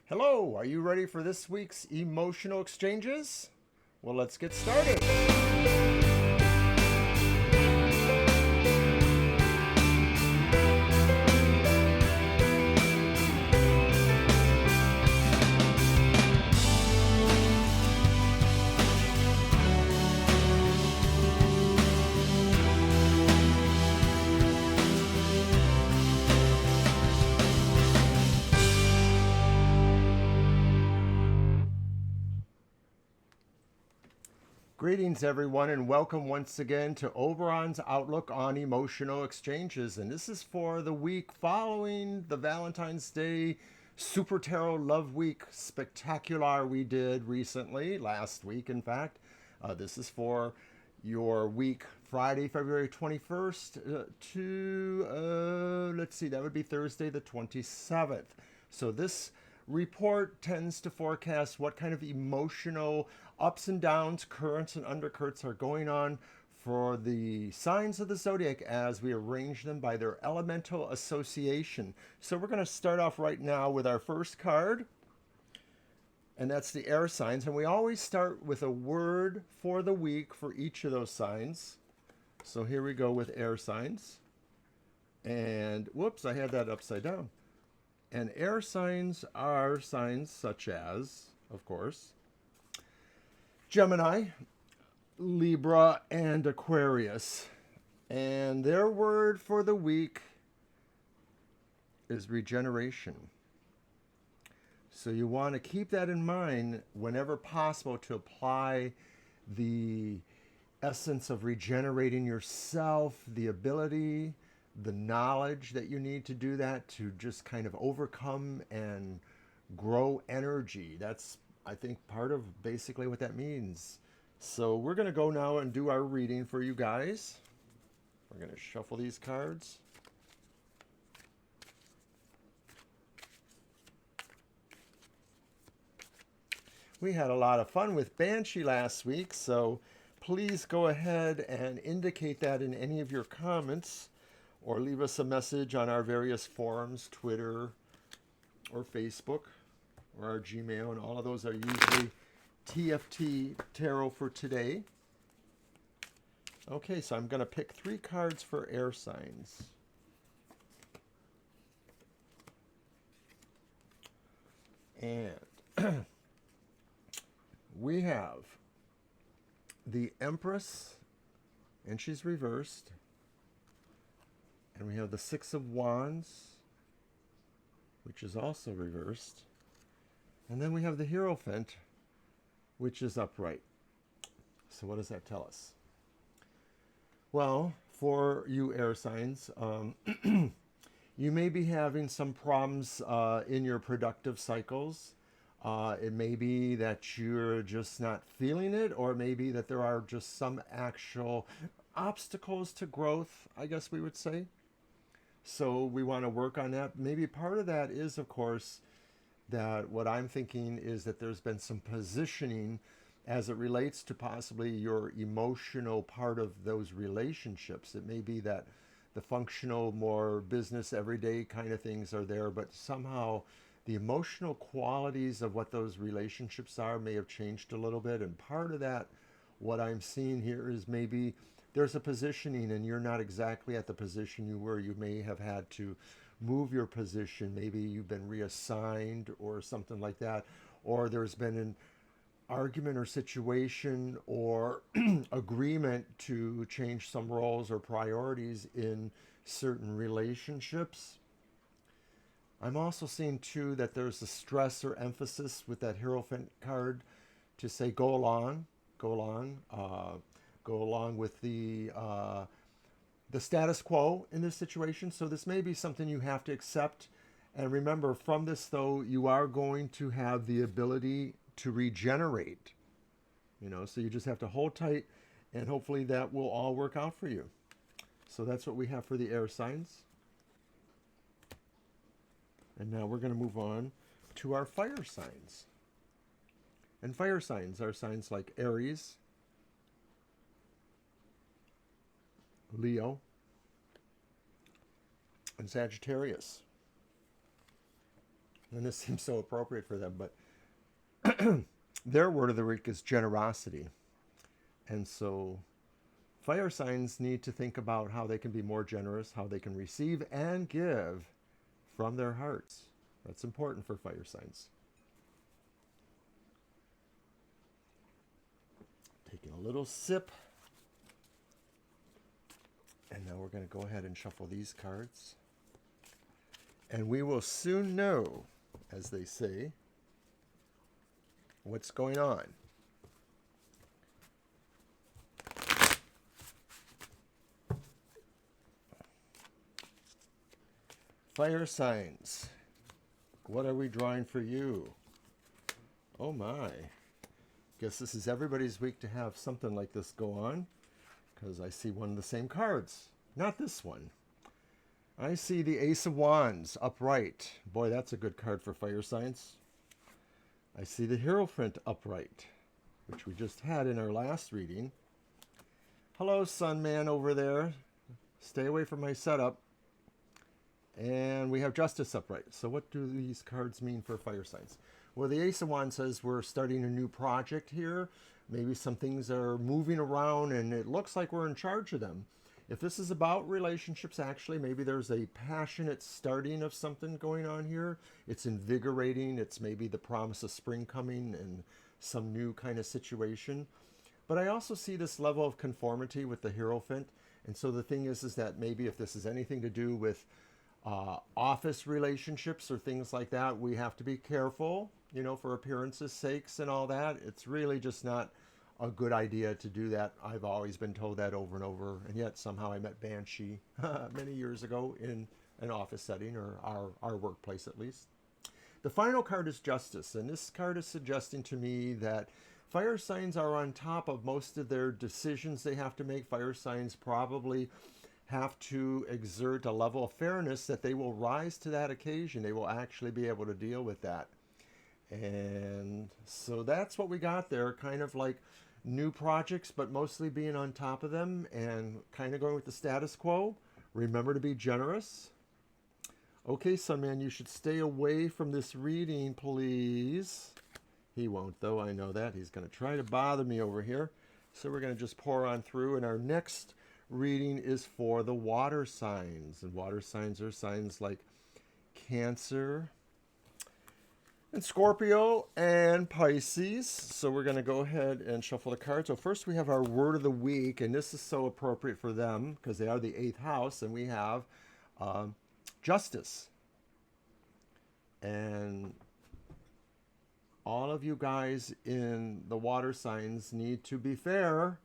Hello, are you ready for this week's emotional exchanges? Well, let's get started. Greetings, everyone, and welcome once again to Oberon's Outlook on Emotional Exchanges. And this is for the week following the Valentine's Day Super Tarot Love Week spectacular we did recently, last week, in fact. This is for your week Friday, February 21st let's see, that would be Thursday the 27th. So this report tends to forecast what kind of emotional ups and downs, currents and undercurrents are going on for the signs of the zodiac as we arrange them by their elemental association. So we're going to start off right now with our first card, and that's the air signs. And we always start with a word for the week for each of those signs. So here we go with air signs. And whoops, I had that upside down. And air signs are signs such as, of course, Gemini, Libra, and Aquarius. And their word for the week is regeneration. So you want to keep that in mind whenever possible to apply the essence of regenerating yourself, the ability, the knowledge that you need to do that to just kind of overcome and grow energy. That's, I think, part of basically what that means. So we're going to go now and do our reading for you guys. We're going to shuffle these cards. We had a lot of fun with Banshee last week, so please go ahead and indicate that in any of your comments or leave us a message on our various forums, Twitter or Facebook, or our Gmail, and all of those are usually TFT Tarot for today. Okay, so I'm going to pick 3 cards for air signs. And we have the Empress, and she's reversed. And we have the Six of Wands, which is also reversed. And then we have the Hierophant, which is upright. So what does that tell us? Well, for you air signs, you may be having some problems in your productive cycles. It may be that you're just not feeling it, or it may be that there are just some actual obstacles to growth, I guess we would say. So we want to work on that. Maybe part of that is, of course, that what I'm thinking is that there's been some positioning as it relates to possibly your emotional part of those relationships. It may be that the functional, more business, everyday kind of things are there, but somehow the emotional qualities of what those relationships are may have changed a little bit. And part of that, what I'm seeing here is maybe there's a positioning and you're not exactly at the position you were. You may have had to move your position. Maybe you've been reassigned or something like that. Or there's been an argument or situation or agreement to change some roles or priorities in certain relationships. I'm also seeing too that there's a stress or emphasis with that Hierophant card to say go along with the status quo in this situation. So this may be something you have to accept. And remember, from this though, you are going to have the ability to regenerate. So you just have to hold tight, and hopefully that will all work out for you. So that's what we have for the air signs. And now we're going to move on to our fire signs. And fire signs are signs like Aries, Leo, and Sagittarius. And this seems so appropriate for them, but their word of the week is generosity. And so fire signs need to think about how they can be more generous, how they can receive and give from their hearts. That's important for fire signs. Taking a little sip. And now we're going to go ahead and shuffle these cards. And we will soon know, as they say, what's going on. Fire signs. What are we drawing for you? Oh my. Guess this is everybody's week to have something like this go on, because I see one of the same cards. Not this one. I see the Ace of Wands upright. Boy, that's a good card for fire signs. I see the Hierophant upright, which we just had in our last reading. Hello, Sun Man over there. Stay away from my setup. And we have Justice upright. So what do these cards mean for fire signs? Well, the Ace of Wands says we're starting a new project here. Maybe some things are moving around and it looks like we're in charge of them. If this is about relationships, actually, maybe there's a passionate starting of something going on here. It's invigorating. It's maybe the promise of spring coming and some new kind of situation. But I also see this level of conformity with the Hierophant. And so the thing is that maybe if this is anything to do with office relationships or things like that, we have to be careful, you know, for appearances' sakes and all that. It's really just not a good idea to do that. I've always been told that over and over, and yet somehow I met Banshee many years ago in an office setting, or our workplace at least. The final card is Justice, and this card is suggesting to me that fire signs are on top of most of their decisions they have to make. Fire signs probably have to exert a level of fairness that they will rise to that occasion. They will actually be able to deal with that. And so that's what we got there, kind of like new projects, but mostly being on top of them and kind of going with the status quo. Remember to be generous. Okay, Sunman, you should stay away from this reading, please. He won't, though. I know that. He's going to try to bother me over here. So we're going to just pour on through, and our next reading is for the water signs. And water signs are signs like Cancer and Scorpio and Pisces. So we're going to go ahead and shuffle the cards. So first we have our word of the week, and this is so appropriate for them because they are the 8th house, and we have justice. And all of you guys in the water signs need to be fair.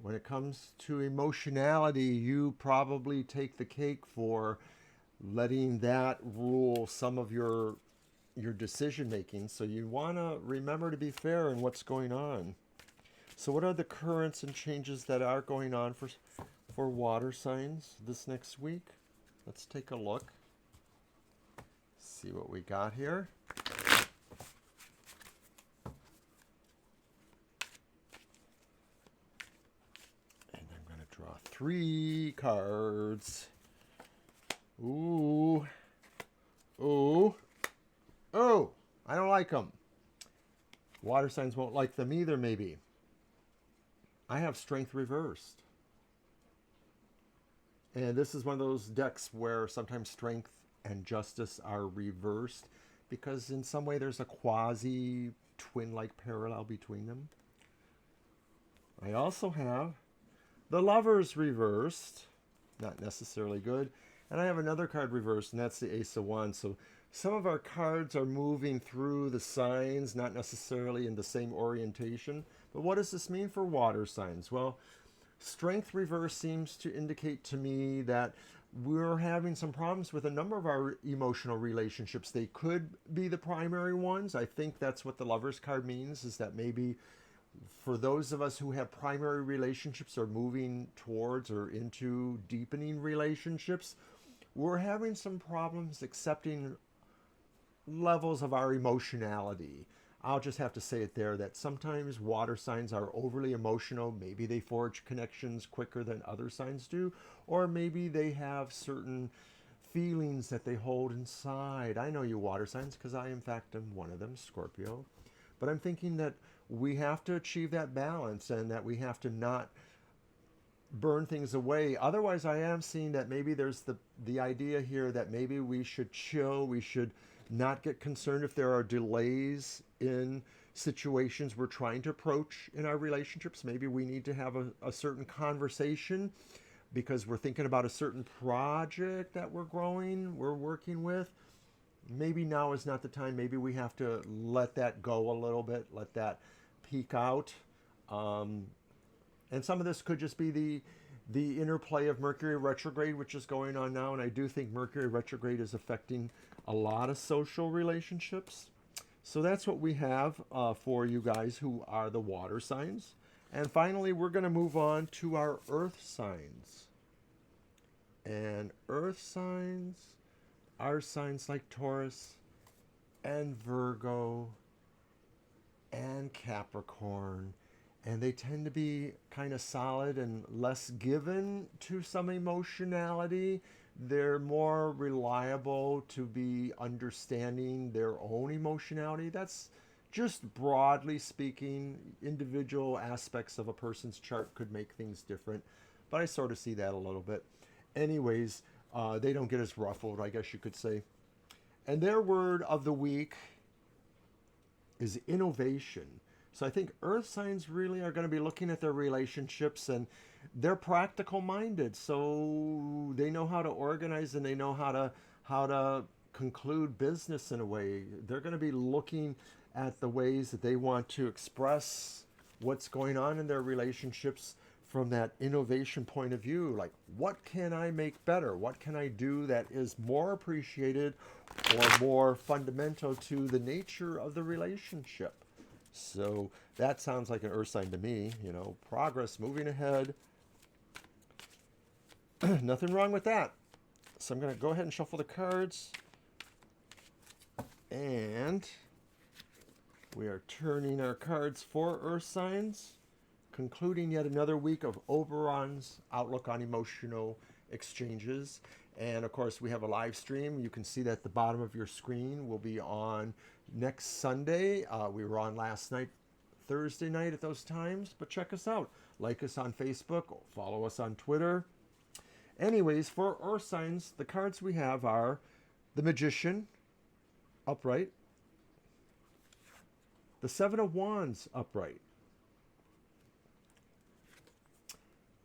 When it comes to emotionality, you probably take the cake for letting that rule some of your decision making. So you want to remember to be fair in what's going on. So what are the currents and changes that are going on for water signs this next week? Let's take a look. See what we got here. Draw 3 cards. Ooh. Ooh. Oh, I don't like them. Water signs won't like them either, maybe. I have Strength reversed. And this is one of those decks where sometimes Strength and Justice are reversed because in some way there's a quasi-twin-like parallel between them. I also have the Lovers reversed, not necessarily good. And I have another card reversed, and that's the Ace of Wands. So some of our cards are moving through the signs, not necessarily in the same orientation. But what does this mean for water signs? Well, Strength reverse seems to indicate to me that we're having some problems with a number of our emotional relationships. They could be the primary ones. I think that's what the Lovers card means, is that maybe for those of us who have primary relationships or moving towards or into deepening relationships, we're having some problems accepting levels of our emotionality. I'll just have to say it there that sometimes water signs are overly emotional. Maybe they forge connections quicker than other signs do, or maybe they have certain feelings that they hold inside. I know you water signs because I, in fact, am one of them, Scorpio. But I'm thinking that we have to achieve that balance and that we have to not burn things away. Otherwise, I am seeing that maybe there's the idea here that maybe we should chill. We should not get concerned if there are delays in situations we're trying to approach in our relationships. Maybe we need to have a certain conversation because we're thinking about a certain project that we're working with. Maybe now is not the time. Maybe we have to let that go a little bit, let that peak out. And some of this could just be the interplay of Mercury retrograde, which is going on now. And I do think Mercury retrograde is affecting a lot of social relationships. So that's what we have for you guys who are the water signs. And finally, we're going to move on to our earth signs. And earth signs are signs like Taurus and Virgo and Capricorn. And they tend to be kind of solid and less given to some emotionality. They're more reliable to be understanding their own emotionality. That's just broadly speaking. Individual aspects of a person's chart could make things different, but I sort of see that a little bit. Anyways, they don't get as ruffled, I guess you could say. And their word of the week is innovation. So I think earth signs really are going to be looking at their relationships, and they're practical minded. So they know how to organize and they know how to conclude business in a way. They're going to be looking at the ways that they want to express what's going on in their relationships from that innovation point of view. Like, what can I make better? What can I do that is more appreciated or more fundamental to the nature of the relationship? So that sounds like an earth sign to me, progress, moving ahead. Nothing wrong with that. So I'm going to go ahead and shuffle the cards. And we are turning our cards for earth signs, concluding yet another week of Oberon's outlook on emotional exchanges. And of course, we have a live stream. You can see that at the bottom of your screen will be on next Sunday. We were on last night, Thursday night at those times, but check us out. Like us on Facebook, follow us on Twitter. Anyways, for earth signs, the cards we have are the Magician, upright, the Seven of Wands, upright,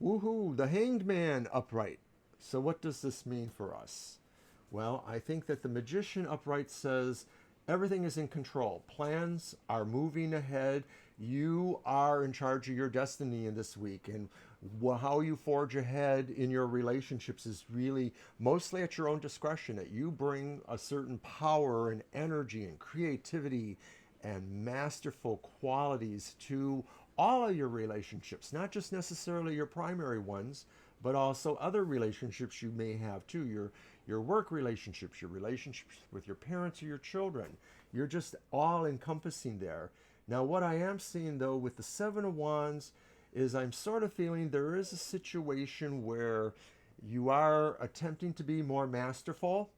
woohoo, the Hanged Man, upright. So what does this mean for us? Well, I think that the Magician upright says everything is in control. Plans are moving ahead. You are in charge of your destiny in this week. And how you forge ahead in your relationships is really mostly at your own discretion. That you bring a certain power and energy and creativity and masterful qualities to all of your relationships, not just necessarily your primary ones, but also other relationships you may have too. Your work relationships, your relationships with your parents or your children. You're just all encompassing there. Now, what I am seeing though with the Seven of Wands is I'm sort of feeling there is a situation where you are attempting to be more masterful.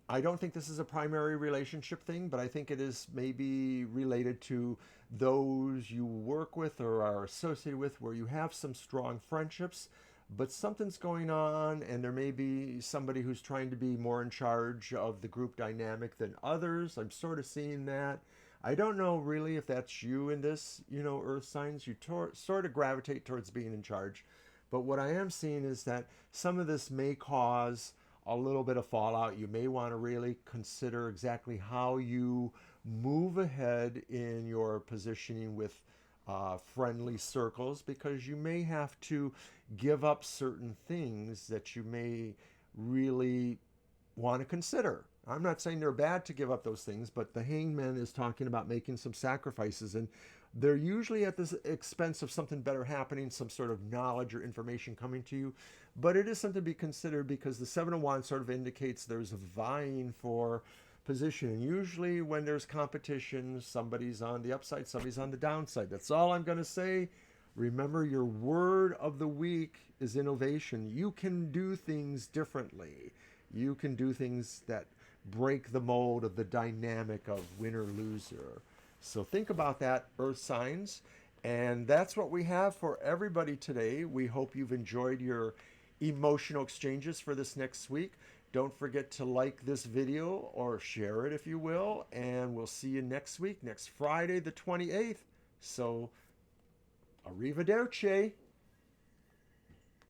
I don't think this is a primary relationship thing, but I think it is maybe related to those you work with or are associated with where you have some strong friendships, but something's going on and there may be somebody who's trying to be more in charge of the group dynamic than others. I'm sort of seeing that. I don't know really if that's you in this, earth signs. You sort of gravitate towards being in charge. But what I am seeing is that some of this may cause a little bit of fallout. You may want to really consider exactly how you move ahead in your positioning with friendly circles, because you may have to give up certain things that you may really want to consider. I'm not saying they're bad to give up those things, but the Hangman is talking about making some sacrifices, and they're usually at the expense of something better happening, some sort of knowledge or information coming to you. But it is something to be considered because the Seven of Wands sort of indicates there's a vying for position. And usually when there's competition, somebody's on the upside, somebody's on the downside. That's all I'm going to say. Remember, your word of the week is innovation. You can do things differently. You can do things that break the mold of the dynamic of winner loser. So think about that, Earth signs. And that's what we have for everybody today. We hope you've enjoyed your emotional exchanges for this next week. Don't forget to like this video or share it if you will. And we'll see you next week, next Friday, the 28th. So, arrivederci.